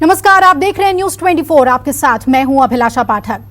नमस्कार, आप देख रहे हैं न्यूज 24। आपके साथ मैं हूं अभिलाषा पाठक।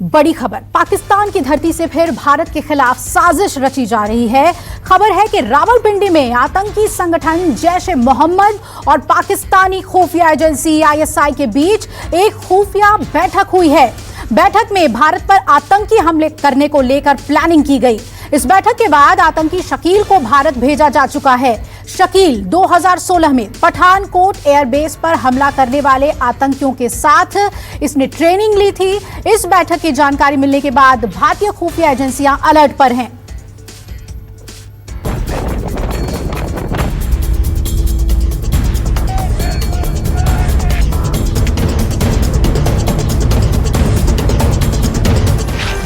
बड़ी खबर, पाकिस्तान की धरती से फिर भारत के खिलाफ साजिश रची जा रही है। खबर है कि रावलपिंडी में आतंकी संगठन जैश ए मोहम्मद और पाकिस्तानी खुफिया एजेंसी ISI के बीच एक खुफिया बैठक हुई है। बैठक में भारत पर आतंकी हमले करने को लेकर प्लानिंग की गई। इस बैठक के बाद आतंकी शकील को भारत भेजा जा चुका है। शकील 2016 में पठानकोट एयरबेस पर हमला करने वाले आतंकियों के साथ इसने ट्रेनिंग ली थी। इस बैठक की जानकारी मिलने के बाद भारतीय खुफिया एजेंसियां अलर्ट पर हैं।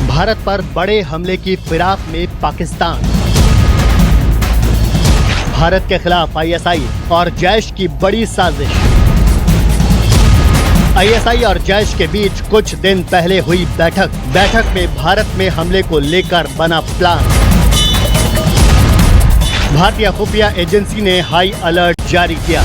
भारत पर बड़े हमले की फिराक में पाकिस्तान। भारत के खिलाफ ISI और जैश की बड़ी साजिश। ISI और जैश के बीच कुछ दिन पहले हुई बैठक में भारत में हमले को लेकर बना प्लान। भारतीय खुफिया एजेंसी ने हाई अलर्ट जारी किया।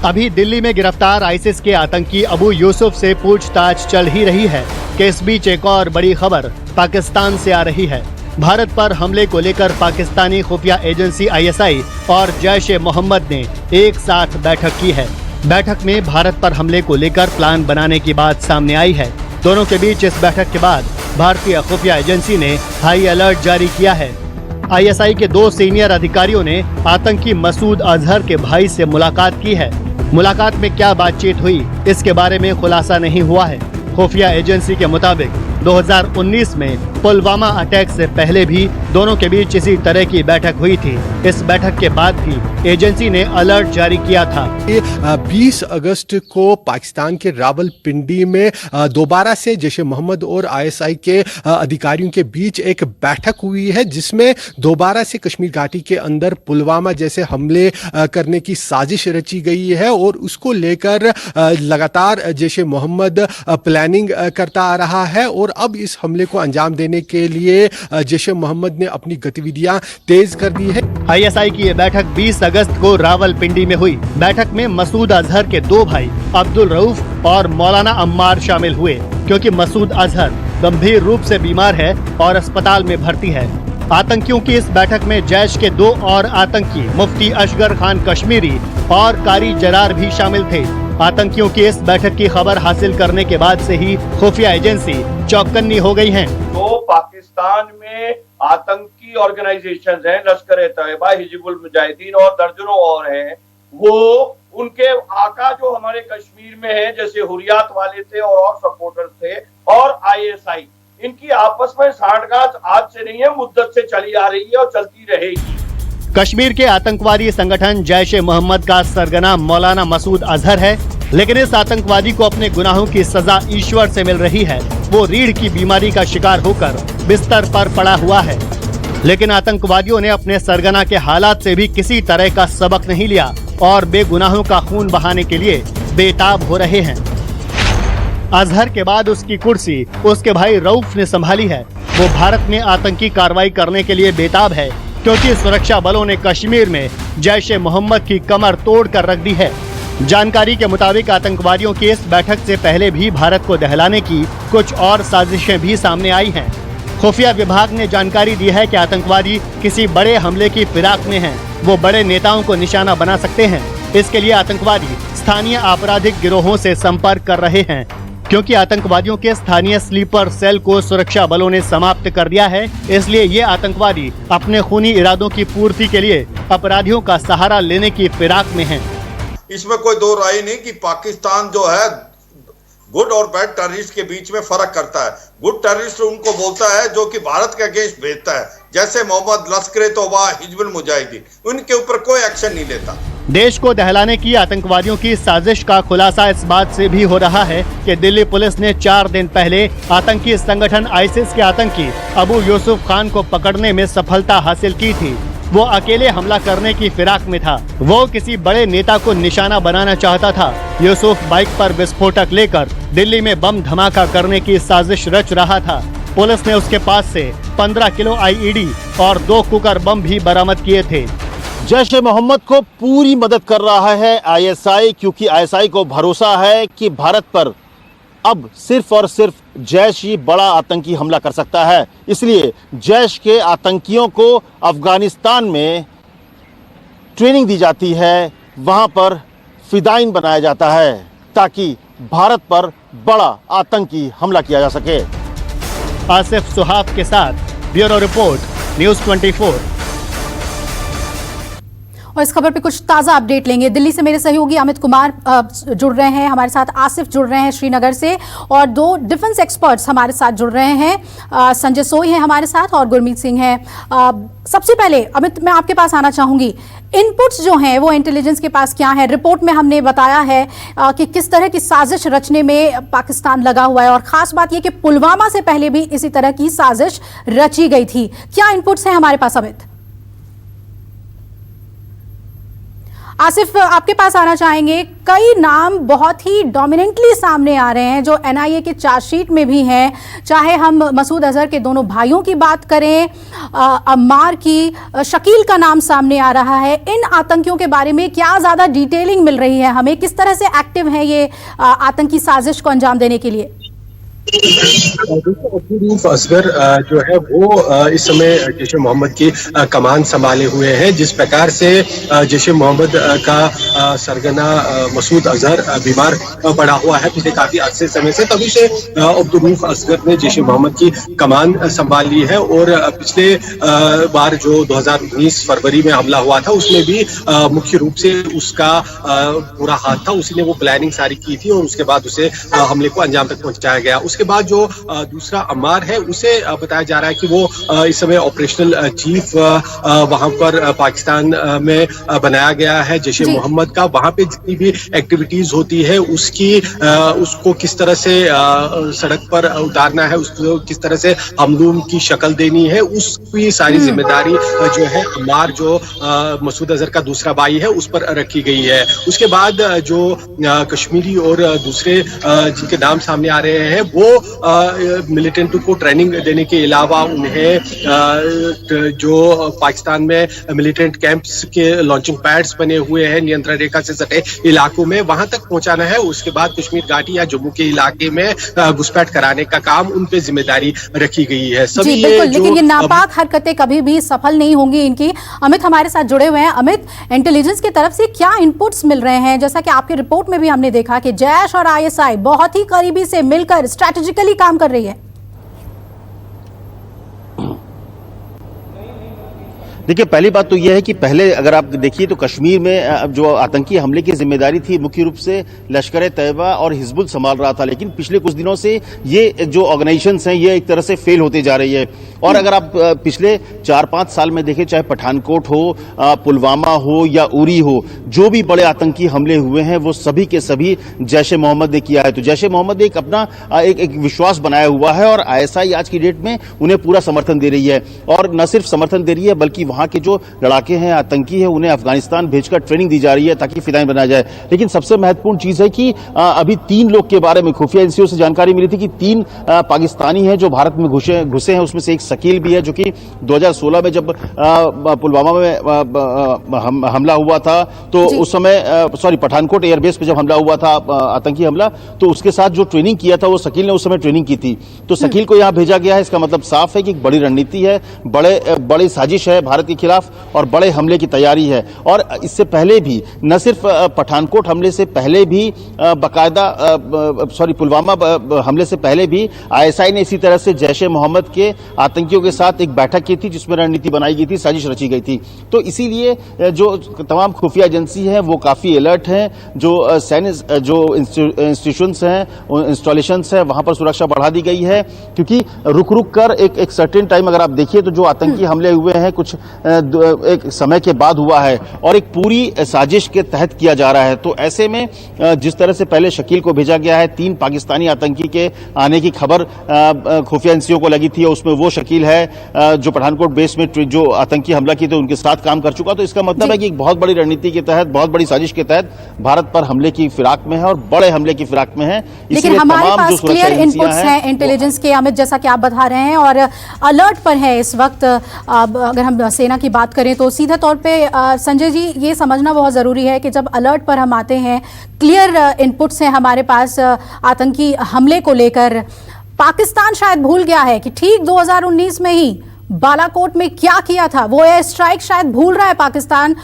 अभी दिल्ली में गिरफ्तार आईसिस के आतंकी अबू यूसुफ से पूछताछ चल ही रही है कि इस बीच एक और बड़ी खबर पाकिस्तान से आ रही है। भारत पर हमले को लेकर पाकिस्तानी खुफिया एजेंसी ISI और जैश ए मोहम्मद ने एक साथ बैठक की है। बैठक में भारत पर हमले को लेकर प्लान बनाने की बात सामने आई है। दोनों के बीच इस बैठक के बाद भारतीय खुफिया एजेंसी ने हाई अलर्ट जारी किया है। ISI के 2 सीनियर अधिकारियों ने आतंकी मसूद अजहर के भाई से मुलाकात की है। मुलाकात में क्या बातचीत हुई, इसके बारे में खुलासा नहीं हुआ है। खुफिया एजेंसी के मुताबिक 2019 में पुलवामा अटैक से पहले भी दोनों के बीच इसी तरह की बैठक हुई थी। इस बैठक के बाद भी एजेंसी ने अलर्ट जारी किया था। 20 अगस्त को पाकिस्तान के रावलपिंडी में दोबारा से जैश ए मोहम्मद और ISI के अधिकारियों के बीच एक बैठक हुई है, जिसमें दोबारा से कश्मीर घाटी के अंदर पुलवामा जैसे हमले करने की साजिश रची गई है और उसको लेकर लगातार जैश ए मोहम्मद प्लानिंग करता आ रहा है और अब इस हमले को अंजाम देने के लिए जैश ए मोहम्मद ने अपनी गतिविधियां तेज कर दी है। ISI की यह बैठक 20 अगस्त को रावलपिंडी में हुई। बैठक में मसूद अजहर के 2 भाई अब्दुल रऊफ और मौलाना अम्मार शामिल हुए, क्योंकि मसूद अजहर गंभीर रूप से बीमार है और अस्पताल में भर्ती है। आतंकियों की इस बैठक में जैश के 2 और आतंकी मुफ्ती असगर खान कश्मीरी और कारी जरार भी शामिल थे। आतंकियों की इस बैठक की खबर हासिल करने के बाद से ही खुफिया एजेंसी चौकन्नी हो गई हैं। तो पाकिस्तान में आतंकी ऑर्गेनाइजेशन हैं, लश्कर-ए-तैयबा, हिजबुल मुजाहिदीन और दर्जनों और हैं। वो उनके आका जो हमारे कश्मीर में हैं, जैसे हुरियात वाले थे और सपोर्टर्स थे, और ISI, इनकी आपस में सांठगांठ आज से नहीं है, मुद्दत से चली आ रही है और चलती रहेगी। कश्मीर के आतंकवादी संगठन जैश ए मोहम्मद का सरगना मौलाना मसूद अजहर है, लेकिन इस आतंकवादी को अपने गुनाहों की सजा ईश्वर से मिल रही है। वो रीढ़ की बीमारी का शिकार होकर बिस्तर पर पड़ा हुआ है, लेकिन आतंकवादियों ने अपने सरगना के हालात से भी किसी तरह का सबक नहीं लिया और बेगुनाहों का खून बहाने के लिए बेताब हो रहे हैं। अजहर के बाद उसकी कुर्सी उसके भाई रऊफ ने संभाली है। वो भारत में आतंकी कार्रवाई करने के लिए बेताब है, क्योंकि सुरक्षा बलों ने कश्मीर में जैश ए मोहम्मद की कमर तोड़ कर रख दी है। जानकारी के मुताबिक आतंकवादियों की इस बैठक से पहले भी भारत को दहलाने की कुछ और साजिशें भी सामने आई हैं। खुफिया विभाग ने जानकारी दी है कि आतंकवादी किसी बड़े हमले की फिराक में हैं। वो बड़े नेताओं को निशाना बना सकते हैं। इसके लिए आतंकवादी स्थानीय आपराधिक गिरोहों से संपर्क कर रहे हैं, क्योंकि आतंकवादियों के स्थानीय स्लीपर सेल को सुरक्षा बलों ने समाप्त कर दिया है। इसलिए ये आतंकवादी अपने खूनी इरादों की पूर्ति के लिए अपराधियों का सहारा लेने की फिराक में हैं। इसमें कोई दो राय नहीं कि पाकिस्तान जो है गुड और बैड टेररिस्ट के बीच में फर्क करता है। गुड टेररिस्ट उनको बोलता है जो कि भारत के अगेंस्ट भेजता है, जैसे मोहम्मद, लश्कर-ए-तौबा, हिजबुल मुजाहिदीन, उनके ऊपर कोई एक्शन नहीं लेता। देश को दहलाने की आतंकवादियों की साजिश का खुलासा इस बात से भी हो रहा है कि दिल्ली पुलिस ने 4 दिन पहले आतंकी संगठन ISIS के आतंकी अबू यूसुफ खान को पकड़ने में सफलता हासिल की थी। वो अकेले हमला करने की फिराक में था। वो किसी बड़े नेता को निशाना बनाना चाहता था। यूसुफ बाइक पर विस्फोटक लेकर दिल्ली में बम धमाका करने की साजिश रच रहा था। पुलिस ने उसके पास से 15 किलो IED और 2 कुकर बम भी बरामद किए थे। जैश ए मोहम्मद को पूरी मदद कर रहा है आईएसआई, क्योंकि आईएसआई को भरोसा है कि भारत पर अब सिर्फ और सिर्फ जैश ही बड़ा आतंकी हमला कर सकता है। इसलिए जैश के आतंकियों को अफगानिस्तान में ट्रेनिंग दी जाती है, वहां पर फिदाइन बनाया जाता है ताकि भारत पर बड़ा आतंकी हमला किया जा सके। आसिफ सुहाब के साथ ब्यूरो रिपोर्ट, न्यूज़ 24। और इस खबर पे कुछ ताज़ा अपडेट लेंगे। दिल्ली से मेरे सहयोगी अमित कुमार जुड़ रहे हैं, हमारे साथ आसिफ जुड़ रहे हैं श्रीनगर से, और दो डिफेंस एक्सपर्ट्स हमारे साथ जुड़ रहे हैं। संजय सोई हैं हमारे साथ और गुरमीत सिंह हैं। सबसे पहले अमित, मैं आपके पास आना चाहूंगी। इनपुट्स जो हैं वो इंटेलिजेंस के पास क्या है? रिपोर्ट में हमने बताया है कि किस तरह की साजिश रचने में पाकिस्तान लगा हुआ है, और खास बात यह कि पुलवामा से पहले भी इसी तरह की साजिश रची गई थी। क्या इनपुट्स हैं हमारे पास अमित? आसिफ, आपके पास आना चाहेंगे। कई नाम बहुत ही डोमिनेंटली सामने आ रहे हैं जो एनआईए के चार्जशीट में भी हैं, चाहे हम मसूद अजहर के दोनों भाइयों की बात करें, अम्मार की, शकील का नाम सामने आ रहा है। इन आतंकियों के बारे में क्या ज़्यादा डिटेलिंग मिल रही है हमें? किस तरह से एक्टिव है ये आतंकी साजिश को अंजाम देने के लिए? अब्दुल असगर जो है वो इस समय जैश ए मोहम्मद की कमान संभाले हुए हैं। जिस प्रकार से जैश ए मोहम्मद का सरगना मसूद अजहर बीमार पड़ा हुआ है पिछले काफी अच्छे समय से, तभी से अब्दुल असगर ने जैश ए मोहम्मद की कमान संभाल ली है। और पिछले बार जो 2019 फरवरी में हमला हुआ था उसमें भी मुख्य रूप से उसका पूरा हाथ था, उसी ने वो प्लानिंग सारी की थी और उसके बाद उसे हमले को अंजाम तक पहुंचाया गया। उसके बाद जो दूसरा अम्मार है उसे बताया जा रहा है कि वो इस समय ऑपरेशनल चीफ वहां पर पाकिस्तान में बनाया गया है जैश ए मोहम्मद का। वहां पे जितनी भी एक्टिविटीज होती है उसको किस तरह से सड़क पर उतारना है, उसको किस तरह से हमलूम की शक्ल देनी है, उसकी सारी जिम्मेदारी जो है अम्मार जो मसूद अजहर का दूसरा भाई है उस पर रखी गई है। उसके बाद जो कश्मीरी और दूसरे जिनके नाम सामने आ रहे हैं वो मिलिटेंटों को ट्रेनिंग देने के अलावा उन्हें जो पाकिस्तान में मिलिटेंट कैंप्स के लॉन्चिंग पैड्स बने हुए हैं नियंत्रण रेखा से सटे इलाकों में, वहां तक पहुंचाना है। उसके बाद कश्मीर घाटी या जम्मू के इलाके में घुसपैठ कराने का काम उन पे जिम्मेदारी रखी गई है। सभी लेकिन ये नापाक हरकतें कभी भी सफल नहीं होंगी इनकी। अमित हमारे साथ जुड़े हुए हैं। अमित, इंटेलिजेंस की तरफ से क्या इनपुट्स मिल रहे हैं? जैसा कि आपकी रिपोर्ट में भी हमने देखा कि जैश और आईएसआई बहुत ही करीबी से मिलकर स्ट्रैटेजिकली काम कर रही है। देखिए, पहली बात तो यह है कि पहले अगर आप देखिए तो कश्मीर में जो आतंकी हमले की जिम्मेदारी थी मुख्य रूप से लश्कर तैयबा और हिजबुल संभाल रहा था, लेकिन पिछले कुछ दिनों से ये जो ऑर्गेनाइजेशंस हैं ये एक तरह से फेल होते जा रही है। और अगर आप पिछले 4-5 साल में देखें, चाहे पठानकोट हो, पुलवामा हो या उरी हो, जो भी बड़े आतंकी हमले हुए हैं वो सभी के सभी जैश ए मोहम्मद ने किया है। तो जैश ए मोहम्मद ने एक अपना एक विश्वास बनाया हुआ है और आईएसआई आज की डेट में उन्हें पूरा समर्थन दे रही है। और न सिर्फ समर्थन दे रही है बल्कि वहां के जो लड़ाके हैं, आतंकी है, उन्हें अफगानिस्तान भेजकर ट्रेनिंग दी जा रही है ताकि फिदाइन बनाया जाए। लेकिन सबसे महत्वपूर्ण चीज है कि अभी 3 लोग के बारे में खुफिया एजेंसियों से जानकारी मिली थी कि 3 पाकिस्तानी हैं जो भारत में घुसे हैं। उसमें से एक शकील भी है जो कि 2016 में जब पुलवामा में हमला हुआ था तो उस समय पठानकोट एयरबेस पे जब हमला हुआ था, आतंकी हमला, तो उसके साथ जो ट्रेनिंग किया था वो शकील ने उस समय ट्रेनिंग की थी। तो शकील को यहां भेजा गया है। इसका मतलब साफ है कि एक बड़ी रणनीति है, बड़ी साजिश है भारत के खिलाफ और बड़े हमले की तैयारी है। और इससे पहले भी, न सिर्फ पठानकोट हमले से पहले भी पुलवामा हमले से पहले भी आईएसआई ने इसी तरह से जैश ए मोहम्मद के आतंकियों के साथ एक बैठक की थी जिसमें रणनीति बनाई गई थी, साजिश रची गई थी। तो इसीलिए जो तमाम खुफिया एजेंसी हैं वो काफी अलर्ट हैं। जो सैन्य जो इंस्टीट्यूशंस हैं, इंस्टॉलेशंस हैं, वहां पर सुरक्षा बढ़ा दी गई है, क्योंकि रुक कर एक सर्टेन टाइम अगर आप देखिए तो जो आतंकी हमले हुए हैं कुछ एक समय के बाद हुआ है और एक पूरी साजिश के तहत किया जा रहा है। तो ऐसे में जिस तरह से पहले शकील को भेजा गया है, 3 पाकिस्तानी आतंकी के आने की खबर खुफिया एजेंसियों को लगी थी और उसमें वो शकील है जो पठानकोट बेस में जो आतंकी हमला किए थे उनके साथ काम कर चुका। तो इसका मतलब है कि एक बहुत बड़ी रणनीति के तहत, बहुत बड़ी साजिश के तहत भारत पर हमले की फिराक में है और बड़े हमले की फिराक में है। लेकिन हमारे पास क्लियर इनपुट्स हैं इंटेलिजेंस के, अमित, जैसा कि आप बता रहे हैं, और अलर्ट पर है इस वक्त। अगर हम सेना की बात करें तो सीधे तौर पे संजय जी ये समझना बहुत ज़रूरी है कि जब अलर्ट पर हम आते हैं, क्लियर इनपुट्स हैं हमारे पास आतंकी हमले को लेकर, पाकिस्तान शायद भूल गया है कि ठीक 2019 में ही बालाकोट में क्या किया था। वो एयर स्ट्राइक शायद भूल रहा है पाकिस्तान।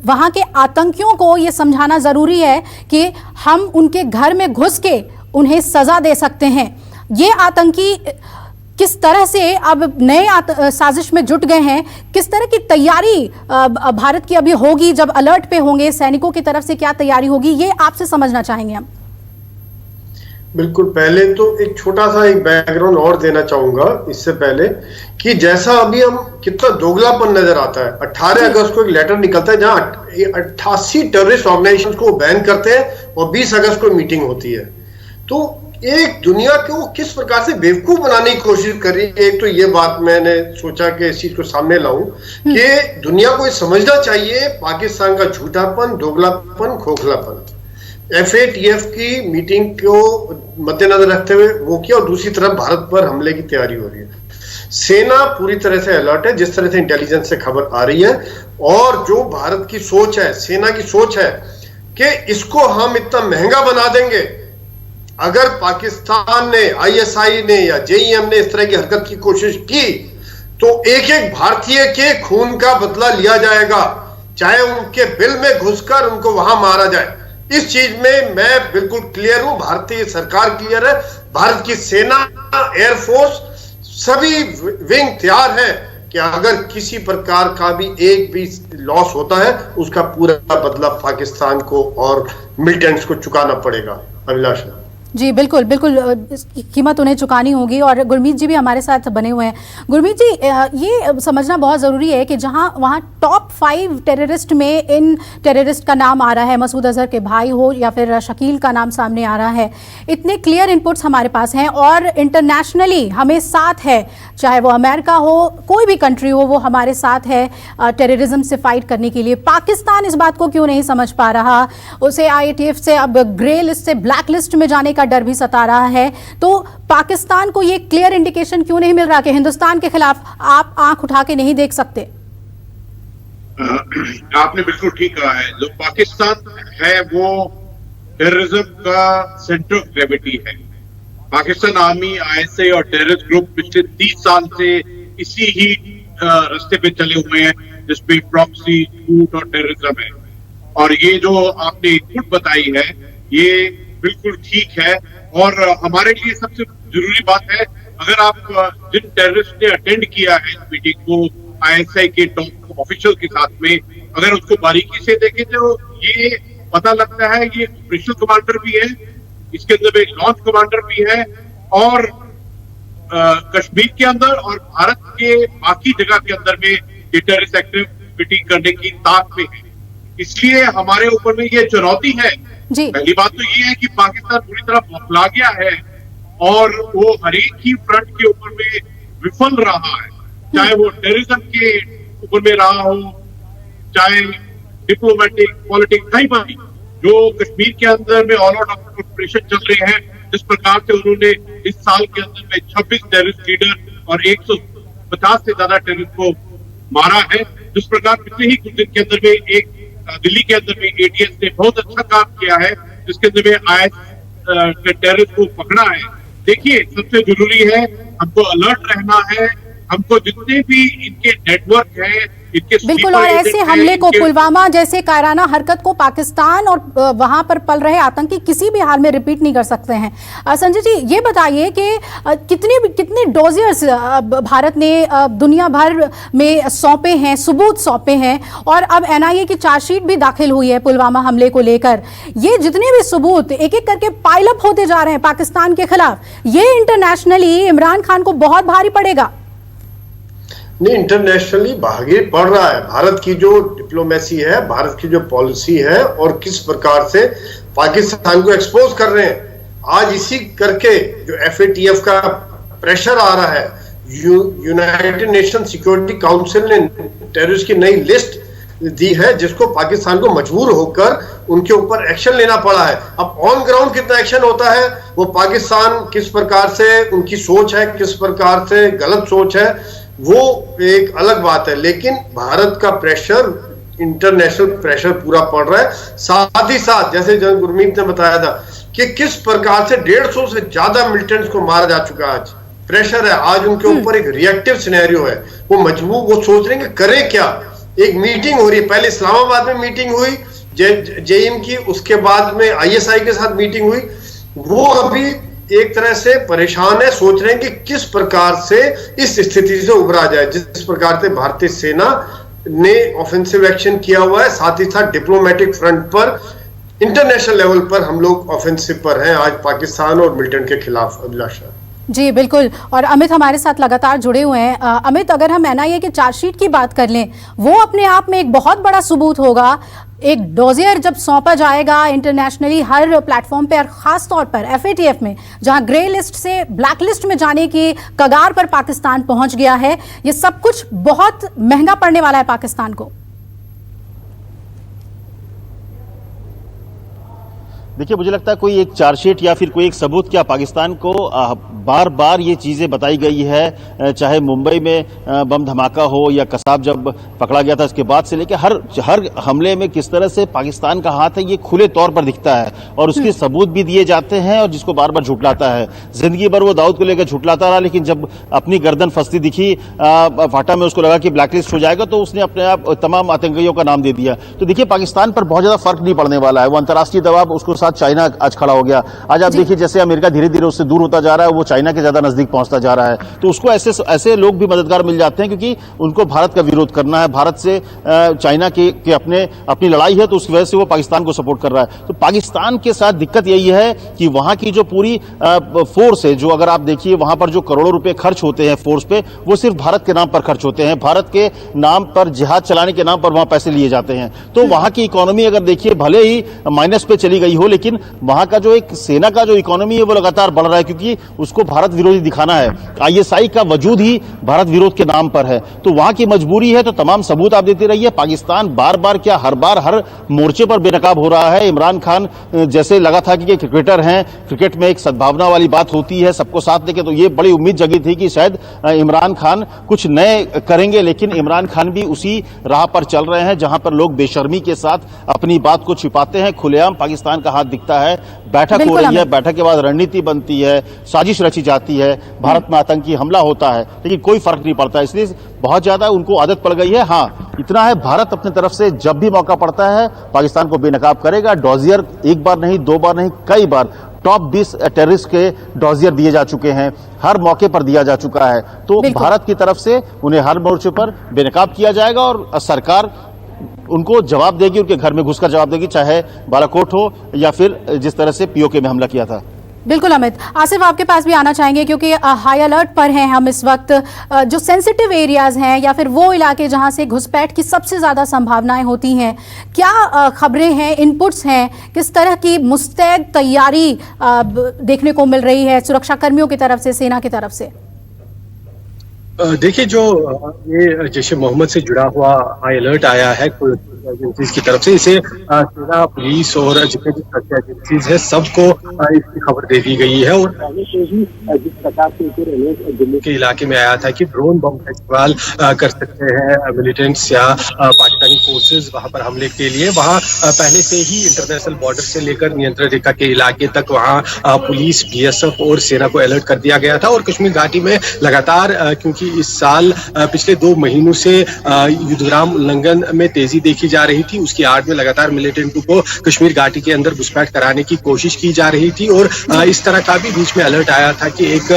वहां के आतंकियों को ये समझाना जरूरी है कि हम उनके घर में घुस के उन्हें सजा दे सकते हैं। ये आतंकी किस तरह से अब नए साजिश में जुट गए हैं, किस तरह की तैयारी भारत की अभी होगी, जब अलर्ट पे होंगे सैनिकों की तरफ से क्या तैयारी होगी, ये आपसे समझना चाहेंगे हम। बिल्कुल, पहले तो एक छोटा सा एक बैकग्राउंड और देना चाहूंगा इससे पहले कि जैसा अभी हम कितना दोगलापन नजर आता है। 18 अगस्त को एक लेटर निकलता है जहां 88 टेररिस्ट ऑर्गेनाइजेशंस को बैन करते हैं और 20 अगस्त को मीटिंग होती है। तो एक दुनिया को किस प्रकार से बेवकूफ बनाने की कोशिश कर रही है। एक तो ये बात मैंने सोचा कि इस चीज को सामने लाऊं कि दुनिया को ये समझना चाहिए पाकिस्तान का झूठापन, दोगलापन, खोखलापन। FATF की मीटिंग को मद्देनजर रखते हुए वो किया और दूसरी तरफ भारत पर हमले की तैयारी हो रही है। सेना पूरी तरह से अलर्ट है, जिस तरह से इंटेलिजेंस से खबर आ रही है। और जो भारत की सोच है, सेना की सोच है कि इसको हम इतना महंगा बना देंगे, अगर पाकिस्तान ने, ISI ने या JEM ने इस तरह की हरकत की कोशिश की तो एक एक भारतीय के खून का बदला लिया जाएगा, चाहे उनके बिल में घुसकर उनको वहां मारा जाए। इस चीज में मैं बिल्कुल क्लियर हूं, भारतीय सरकार क्लियर है, भारत की सेना, एयरफोर्स, सभी विंग तैयार है कि अगर किसी प्रकार का भी एक भी लॉस होता है उसका पूरा बदला पाकिस्तान को और मिलिटेंट्स को चुकाना पड़ेगा। अभिलाष जी बिल्कुल बिल्कुल, कीमत उन्हें चुकानी होगी। और गुरमीत जी भी हमारे साथ बने हुए हैं। गुरमीत जी, ये समझना बहुत ज़रूरी है कि जहां वहां टॉप 5 टेररिस्ट में इन टेररिस्ट का नाम आ रहा है, मसूद अजहर के भाई हो या फिर शकील का नाम सामने आ रहा है, इतने क्लियर इनपुट्स हमारे पास हैं और इंटरनेशनली हमें साथ है, चाहे वो अमेरिका हो, कोई भी कंट्री हो, वो हमारे साथ है टेररिज्म से फाइट करने के लिए। पाकिस्तान इस बात को क्यों नहीं समझ पा रहा? उसे IATF से अब ग्रे लिस्ट से ब्लैक लिस्ट में जाने का डर भी सता रहा है। तो पाकिस्तान को ये क्लियर इंडिकेशन क्यों नहीं मिल रहा कि हिंदुस्तान के खिलाफ आप आंख उठा के नहीं देख सकते? आपने बिल्कुल ठीक कहा है। जो पाकिस्तान है वो टेररिज्म का सेंटर ऑफ ग्रेविटी है। पाकिस्तान आर्मी, ISI और टेररिस्ट ग्रुप पिछले 30 साल से इसी ही रास्ते पे चले हुए हैं जिसपे प्रॉक्सी, झूठ और टेररिज्म है। और ये जो आपने इनपुट बताई है ये बिल्कुल ठीक है। और हमारे लिए सबसे जरूरी बात है, अगर आप जिन टेररिस्ट ने अटेंड किया है इस मीटिंग को ISI के टॉप ऑफिशियल के साथ में, अगर उसको बारीकी से देखें तो ये पता लगता है ये ऑपरेशनल कमांडर भी है, इसके अंदर एक लॉन्च कमांडर भी है और कश्मीर के अंदर और भारत के बाकी जगह के अंदर में ये टेररिस्ट एक्टिविटी करने की ताक में है। इसलिए हमारे ऊपर में ये चुनौती है। पहली बात तो ये है कि पाकिस्तान पूरी तरह बौखला गया है और वो हर एक ही फ्रंट के ऊपर में विफल रहा है, चाहे वो टेररिज्म के ऊपर में रहा हो, चाहे डिप्लोमेटिक, पॉलिटिक्स, कहीं पर भी। जो कश्मीर के अंदर में ऑल आउट ऑपरेशन चल रहे हैं, जिस प्रकार से उन्होंने इस साल के अंदर में 26 टेररिस्ट लीडर और 150 से ज्यादा टेररिस्ट को मारा है, जिस प्रकार पिछले ही कुछ दिन के अंदर में एक दिल्ली के अंदर में ATS ने बहुत अच्छा काम किया है, जिसके अंदर में IS के टेररिस्ट को पकड़ा है। देखिए, सबसे जरूरी है हमको अलर्ट रहना है, हमको जितने भी इनके नेटवर्क है, इनके बिल्कुल, और ऐसे हमले को, पुलवामा जैसे कायराना हरकत को पाकिस्तान और वहां पर पल रहे आतंकी किसी भी हाल में रिपीट नहीं कर सकते हैं। संजय जी, ये बताइए कि कितने डोजियर्स भारत ने दुनिया भर में सौंपे हैं, सबूत सौंपे हैं और अब NIA की चार्जशीट भी दाखिल हुई है पुलवामा हमले को लेकर। ये जितने भी सबूत एक एक करके पाइलअप होते जा रहे हैं पाकिस्तान के खिलाफ, ये इंटरनेशनली इमरान खान को बहुत भारी पड़ेगा। नहीं, इंटरनेशनली भागी पड़ रहा है। भारत की जो डिप्लोमेसी है, भारत की जो पॉलिसी है और किस प्रकार से पाकिस्तान को एक्सपोज कर रहे हैं। आज इसी करके जो FATF का प्रेशर आ रहा है, यूनाइटेड नेशन सिक्योरिटी काउंसिल ने टेररिस्ट की नई लिस्ट दी है, जिसको पाकिस्तान को मजबूर होकर उनके ऊपर एक्शन लेना पड़ा है। अब ऑन ग्राउंड कितना एक्शन होता है वो पाकिस्तान किस प्रकार से उनकी सोच है, किस प्रकार से गलत सोच है, वो एक अलग बात है, लेकिन भारत का प्रेशर, इंटरनेशनल प्रेशर पूरा पड़ रहा है। साथ ही साथ जैसे गुरमीत ने बताया था कि किस प्रकार से 150 से ज्यादा मिलिटेंट्स को मारा जा चुका है। आज प्रेशर है, आज उनके ऊपर एक रिएक्टिव सिनेरियो है, वो मजबूर, वो सोच रहे हैं कि करें क्या। एक मीटिंग हो रही है, पहले इस्लामाबाद में मीटिंग हुई जेएम की, उसके बाद में आईएसआई के साथ मीटिंग हुई। वो अभी एक तरह से परेशान है, सोच रहे हैं कि किस प्रकार से इस स्थिति से उभरा जाए। जिस प्रकार से भारतीय सेना ने ऑफेंसिव एक्शन किया हुआ है, साथ ही साथ डिप्लोमेटिक फ्रंट पर, इंटरनेशनल लेवल पर हम लोग ऑफेंसिव पर हैं आज पाकिस्तान और मिलिटेंट के खिलाफ। अभिलाषा जी बिल्कुल, और अमित हमारे साथ लगातार जुड़े हुए हैं। अमित, अगर हम एनआईए के चार्जशीट की बात कर लें, वो अपने आप में एक बहुत बड़ा सबूत होगा। एक डोजियर जब सौंपा जाएगा इंटरनेशनली हर प्लेटफॉर्म पे, और खास तौर पर एफएटीएफ में, जहां ग्रे लिस्ट से ब्लैक लिस्ट में जाने की कगार पर पाकिस्तान पहुंच गया है, ये सब कुछ बहुत महंगा पड़ने वाला है पाकिस्तान को। देखिए, मुझे लगता है कोई एक चार्जशीट या फिर कोई एक सबूत क्या, पाकिस्तान को बार बार ये चीजें बताई गई है, चाहे मुंबई में बम धमाका हो या कसाब जब पकड़ा गया था इसके बाद से लेकर हर हमले में किस तरह से पाकिस्तान का हाथ है, ये खुले तौर पर दिखता है और उसके सबूत भी दिए जाते हैं, और जिसको बार बार झुटलाता है। जिंदगी भर वो दाऊद को लेकर झुटलाता रहा, लेकिन जब अपनी गर्दन फंसती दिखी फाटा में, उसको लगा कि ब्लैकलिस्ट हो जाएगा, तो उसने अपने आप तमाम आतंकियों का नाम दे दिया। तो देखिए, पाकिस्तान पर बहुत ज्यादा फर्क नहीं पड़ने वाला है। वो अंतर्राष्ट्रीय दबाव, उसको साथ चाइना आज खड़ा हो गया। आज आप देखिए, जैसे अमेरिका धीरे धीरे उससे दूर होता जा रहा है, वो चाइना के ज्यादा नजदीक पहुंचता जा रहा है। तो उसको ऐसे लोग भी मददगार मिल जाते हैं, क्योंकि उनको भारत का विरोध करना है, भारत से चाइना के अपनी लड़ाई है, तो उस वजह से वो पाकिस्तान को सपोर्ट कर रहा है। तो पाकिस्तान के साथ दिक्कत यही है कि वहां की जो पूरी फोर्स है, जो अगर आप देखिए वहां पर जो करोड़ों रुपए खर्च होते हैं फोर्स पे, वो सिर्फ भारत के नाम पर खर्च होते हैं। भारत के नाम पर, जिहाद चलाने के नाम पर वहां पैसे लिए जाते हैं। तो वहां की इकोनॉमी अगर देखिए भले ही माइनस पे चली गई हो, लेकिन वहां का जो एक सेना का जो इकोनॉमी है वो लगातार बढ़ रहा है, क्योंकि उसको भारत विरोधी दिखाना है। आईएसआई का वजूद ही भारत विरोध के नाम पर है। तो वहां की मजबूरी है, तो तमाम सबूत आप देते रहिए। पाकिस्तान बार बार क्या, हर बार हर मोर्चे पर बेनकाब हो रहा है। इमरान खान जैसे लगा था कि क्रिकेटर हैं, क्रिकेट में एक सद्भावना वाली बात होती है, सबको साथ लेके, तो ये बड़ी उम्मीद जगी थी कि शायद इमरान खान कुछ नए करेंगे, लेकिन इमरान खान भी उसी राह पर चल रहे हैं जहां पर लोग बेशर्मी के साथ अपनी बात को छिपाते हैं। खुलेआम पाकिस्तान का हाथ दिखता है। बैठक हो रही है, बैठक के बाद रणनीति बनती है, साजिश रची जाती है, भारत में आतंकी हमला होता है, लेकिन कोई फर्क नहीं पड़ता। इसलिए बहुत ज्यादा उनको आदत पड़ गई है। हाँ, इतना है, भारत अपनी तरफ से जब भी मौका पड़ता है पाकिस्तान को बेनकाब करेगा। डोजियर एक बार नहीं, दो बार नहीं, कई बार टॉप 20 टेररिस्ट के डोजियर दिए जा चुके हैं, हर मौके पर दिया जा चुका है। तो भारत की तरफ से उन्हें हर मोर्चे पर बेनकाब किया जाएगा, और सरकार उनको जवाब देगी, उनके घर में घुसकर जवाब देगी, चाहे बालाकोट हो या फिर जिस तरह से पीओके में हमला किया था। बिल्कुल अमित, आसिफ आपके पास भी आना चाहेंगे, क्योंकि हाई अलर्ट पर हैं हम इस वक्त। जो सेंसिटिव एरियाज हैं या फिर वो इलाके जहां से घुसपैठ की सबसे ज्यादा संभावनाएं होती हैं, क्या खबरें हैं, इनपुट्स हैं, किस तरह की मुस्तैद तैयारी देखने को मिल रही है सुरक्षा कर्मियों की तरफ से, सेना की तरफ से? देखिए, जो ये जैश ए मोहम्मद से जुड़ा हुआ हाई अलर्ट आया है एजेंसीज की तरफ से, इसे सेना, पुलिस और जितने भी सुरक्षा एजेंसीज है सबको इसकी खबर दे दी गई है। और पहले से ही जिस प्रकार से दिल्ली के इलाके में आया था कि ड्रोन बम का इस्तेमाल कर सकते हैं मिलिटेंट्स या पाकिस्तानी फोर्सेज वहां पर हमले के लिए, वहां पहले से ही इंटरनेशनल बॉर्डर से लेकर नियंत्रण रेखा के इलाके तक वहां पुलिस, बीएसएफ और सेना को अलर्ट कर दिया गया था। और कश्मीर घाटी में लगातार, क्योंकि इस साल पिछले 2 महीनों से युद्धविराम उल्लंघन में तेजी देखी जा रही थी, उसकी आड़ में लगातार मिलिटेंटों को कश्मीर घाटी के अंदर घुसपैठ कराने की कोशिश की जा रही थी। और इस तरह का भी बीच में अलर्ट आया था कि एक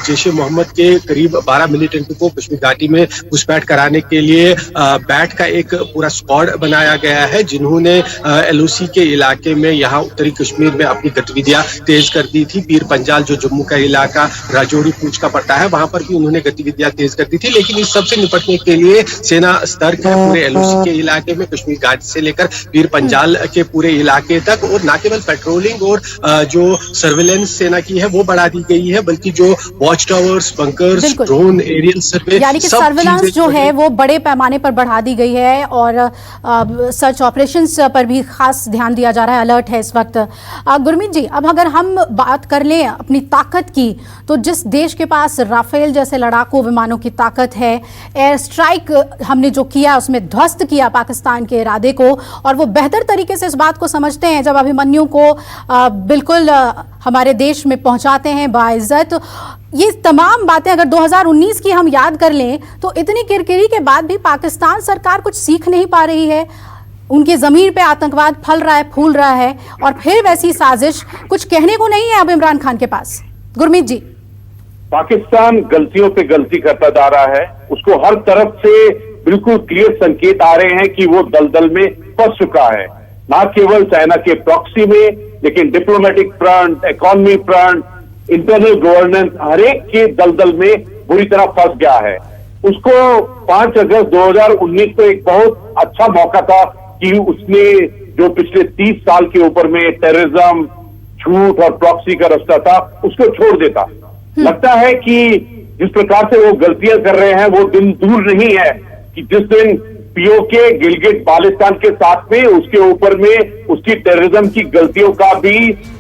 जैश ए मोहम्मद के करीब 12 मिलिटेंटों को कश्मीर घाटी में घुसपैठ कराने के लिए बैट का एक पूरा स्क्वाड बनाया गया है, जिन्होंने एलओसी के इलाके में यहाँ उत्तरी कश्मीर में अपनी गतिविधियां तेज कर दी थी। पीर पंजाल, जो जम्मू का इलाका राजौरी पूंछ का पड़ता है, वहां पर भी उन्होंने गतिविधियां तेज कर दी थी। लेकिन इस सबसे निपटने के लिए सेना स्तर के पूरे एलओसी के इलाके में कश्मीर घाटी से लेकर पीर पंजाल के पूरे इलाके तक, और न केवल पेट्रोलिंग और जो सर्वेलेंस सेना की है वो बढ़ा दी गई है, बल्कि जो watch towers, bunkers, drone, aerial survey, यानी कि सर्वेलेंस जो है वो बड़े पैमाने पर बढ़ा दी गई है और सर्च ऑपरेशंस पर भी खास ध्यान दिया जा रहा है, अलर्ट है इस वक्त। गुरमीत जी, अब अगर हम बात कर लें अपनी ताकत की, तो जिस देश के पास राफेल जैसे लड़ाकू विमानों की ताकत है, एयर स्ट्राइक हमने जो किया उसमें ध्वस्त किया पाकिस्तान के इरादे को, और वो बेहतर तरीके से इस बात को समझते हैं जब अभिमन्यु को बिल्कुल हमारे देश में पहुंचाते हैं बाइज्जत। ये तमाम बातें अगर 2019 की हम याद कर लें तो इतनी किरकिरी के बाद भी पाकिस्तान सरकार कुछ सीख नहीं पा रही है। उनकी जमीन पे आतंकवाद फल रहा है, फूल रहा है, और फिर वैसी साजिश, कुछ कहने को नहीं है अब इमरान खान के पास। गुरमीत जी, पाकिस्तान गलतियों पे गलती करता जा रहा है, उसको हर तरफ से बिल्कुल क्लियर संकेत आ रहे हैं कि वो दलदल में फंस चुका है, ना केवल चाइना के प्रॉक्सी में, लेकिन diplomatic front, economy front, internal governance, हर एक के दलदल में बुरी तरह फंस गया है। उसको 5 अगस्त 2019 को एक बहुत अच्छा मौका था कि उसने जो पिछले 30 साल के ऊपर में टेररिज्म, झूठ और प्रॉक्सी का रास्ता था उसको छोड़ देता। लगता है कि जिस प्रकार से वो गलतियां कर रहे हैं वो दिन दूर नहीं है कि जिस दिन पीओके गिलगिट बाल्टिस्तान के साथ में उसके ऊपर में उसकी टेररिज्म की गलतियों का भी,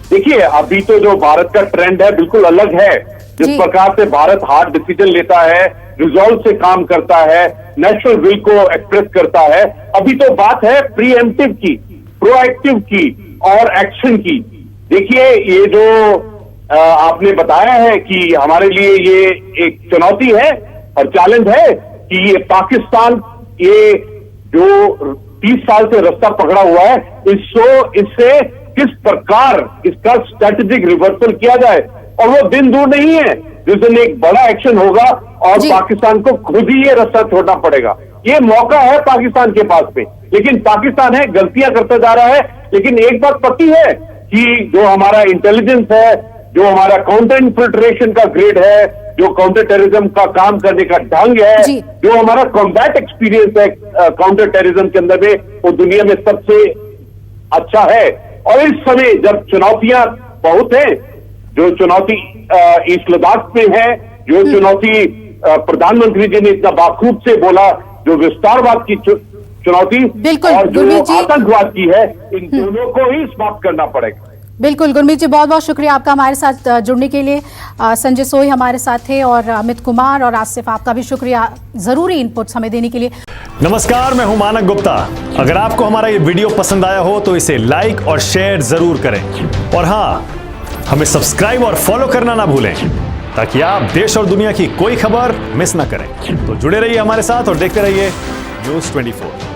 देखिए अभी तो जो भारत का ट्रेंड है बिल्कुल अलग है। जिस प्रकार से भारत हार्ड डिसीजन लेता है, रिजॉल्व से काम करता है, नेशनल विल को एक्सप्रेस करता है, अभी तो बात है प्रीएम्प्टिव की, प्रोएक्टिव की और एक्शन की। देखिए ये जो आपने बताया है कि हमारे लिए ये एक चुनौती है और चैलेंज है कि ये पाकिस्तान ये जो 30 साल से रास्ता पकड़ा हुआ है, इससे किस प्रकार इसका स्ट्रेटेजिक रिवर्सल किया जाए, और वो दिन दूर नहीं है जिस दिन एक बड़ा एक्शन होगा और पाकिस्तान को खुद ही ये रास्ता छोड़ना पड़ेगा। ये मौका है पाकिस्तान के पास में, लेकिन पाकिस्तान है गलतियां करता जा रहा है। लेकिन एक बात पक्की है कि जो हमारा इंटेलिजेंस है, जो हमारा काउंटर इन्फिल्ट्रेशन का ग्रेड है, जो काउंटर टेररिज्म का काम करने का ढंग है, जो हमारा कॉम्बैट एक्सपीरियंस है काउंटर टेररिज्म के अंदर में, वो दुनिया में सबसे अच्छा है। और इस समय जब चुनौतियां बहुत हैं, जो चुनौती ईस्ट लद्दाख में है, जो चुनौती प्रधानमंत्री जी ने इतना बाखूब से बोला, जो विस्तारवाद की चुनौती और जो आतंकवाद की है, इन दोनों को ही समाप्त करना पड़ेगा। बिल्कुल गुरमीत जी, बहुत बहुत शुक्रिया आपका हमारे साथ जुड़ने के लिए। संजय सोई हमारे साथ थे और अमित कुमार और आसिफ, आपका भी शुक्रिया ज़रूरी इनपुट्स हमें देने के लिए। नमस्कार, मैं हूं मानक गुप्ता। अगर आपको हमारा ये वीडियो पसंद आया हो तो इसे लाइक और शेयर जरूर करें, और हाँ, हमें सब्सक्राइब और फॉलो करना ना भूलें ताकि आप देश और दुनिया की कोई खबर मिस ना करें। तो जुड़े रहिए हमारे साथ और देखते रहिए News 24।